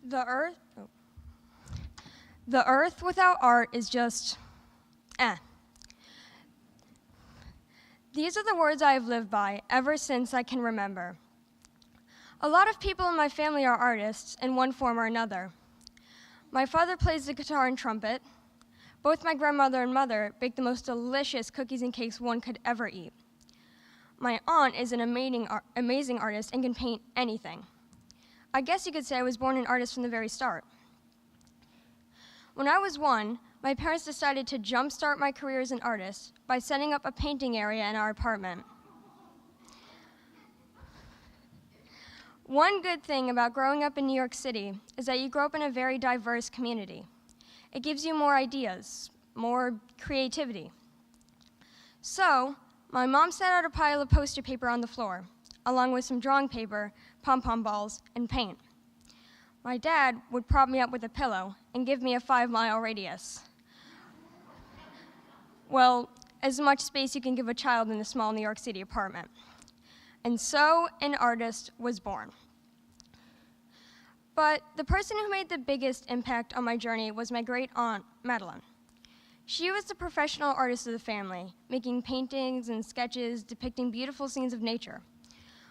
The earth, oh. The earth without art is just, eh. These are the words I have lived by ever since I can remember. A lot of people in my family are artists in one form or another. My father plays the guitar and trumpet. Both my grandmother and mother bake the most delicious cookies and cakes one could ever eat. My aunt is an amazing artist and can paint anything. I guess you could say I was born an artist from the very start. When I was 1, my parents decided to jumpstart my career as an artist by setting up a painting area in our apartment. One good thing about growing up in New York City is that you grow up in a very diverse community. It gives you more ideas, more creativity. So, my mom set out a pile of poster paper on the floor, along with some drawing paper, pom-pom balls, and paint. My dad would prop me up with a pillow and give me a 5-mile radius. Well, as much space you can give a child in a small New York City apartment. And so an artist was born. But the person who made the biggest impact on my journey was my great aunt, Madeline. She was the professional artist of the family, making paintings and sketches depicting beautiful scenes of nature.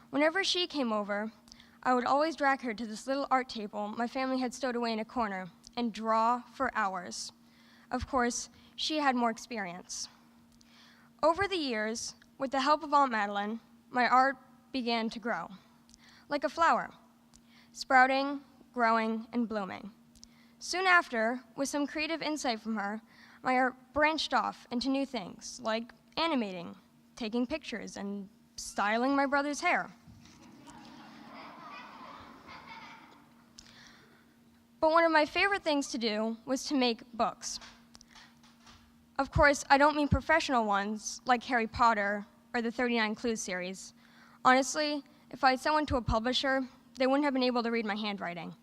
Whenever she came over, I would always drag her to this little art table my family had stowed away in a corner and draw for hours. Of course, she had more experience. Over the years, with the help of Aunt Madeline, my art began to grow, like a flower, sprouting, growing, and blooming. Soon after, with some creative insight from her, my art branched off into new things, like animating, taking pictures, and styling my brother's hair. But one of my favorite things to do was to make books. Of course, I don't mean professional ones, like Harry Potter or the 39 Clues series. Honestly, if I had sent one to a publisher, they wouldn't have been able to read my handwriting.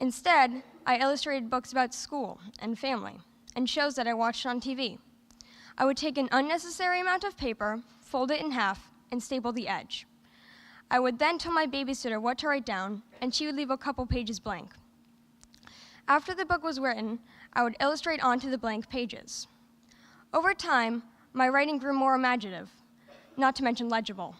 Instead, I illustrated books about school and family, and shows that I watched on TV. I would take an unnecessary amount of paper, fold it in half, and staple the edge. I would then tell my babysitter what to write down, and she would leave a couple pages blank. After the book was written, I would illustrate onto the blank pages. Over time, my writing grew more imaginative, not to mention legible.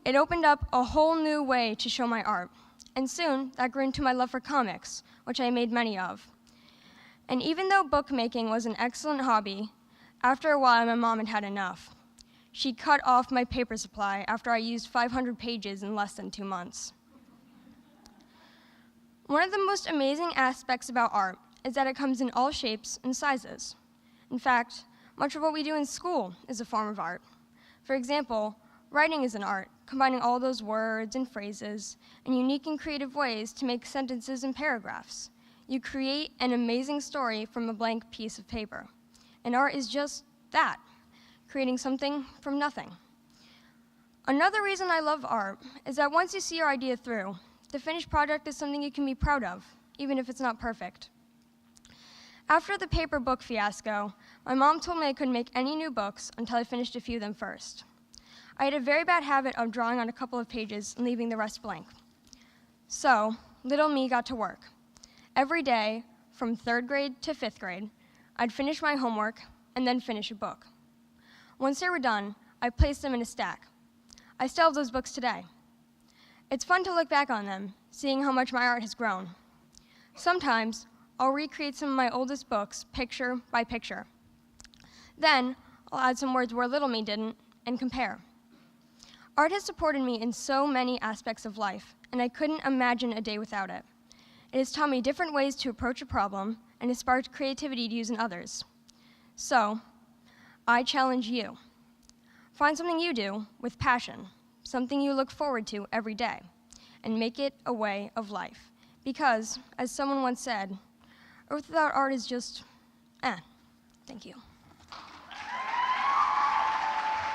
It opened up a whole new way to show my art, and soon that grew into my love for comics, which I made many of. And even though bookmaking was an excellent hobby, after a while my mom had had enough. She cut off my paper supply after I used 500 pages in less than 2 months. One of the most amazing aspects about art is that it comes in all shapes and sizes. In fact, much of what we do in school is a form of art. For example, writing is an art, combining all those words and phrases in unique and creative ways to make sentences and paragraphs. You create an amazing story from a blank piece of paper. And art is just that, creating something from nothing. Another reason I love art is that once you see your idea through, the finished product is something you can be proud of, even if it's not perfect. After the paper book fiasco, my mom told me I couldn't make any new books until I finished a few of them first. I had a very bad habit of drawing on a couple of pages and leaving the rest blank. So, little me got to work. Every day, from 3rd grade to 5th grade, I'd finish my homework and then finish a book. Once they were done, I placed them in a stack. I still have those books today. It's fun to look back on them, seeing how much my art has grown. Sometimes, I'll recreate some of my oldest books, picture by picture. Then, I'll add some words where little me didn't, and compare. Art has supported me in so many aspects of life, and I couldn't imagine a day without it. It has taught me different ways to approach a problem, and has sparked creativity to use in others. So, I challenge you. Find something you do with passion, something you look forward to every day, and make it a way of life. Because, as someone once said, earth without art is just, Thank you.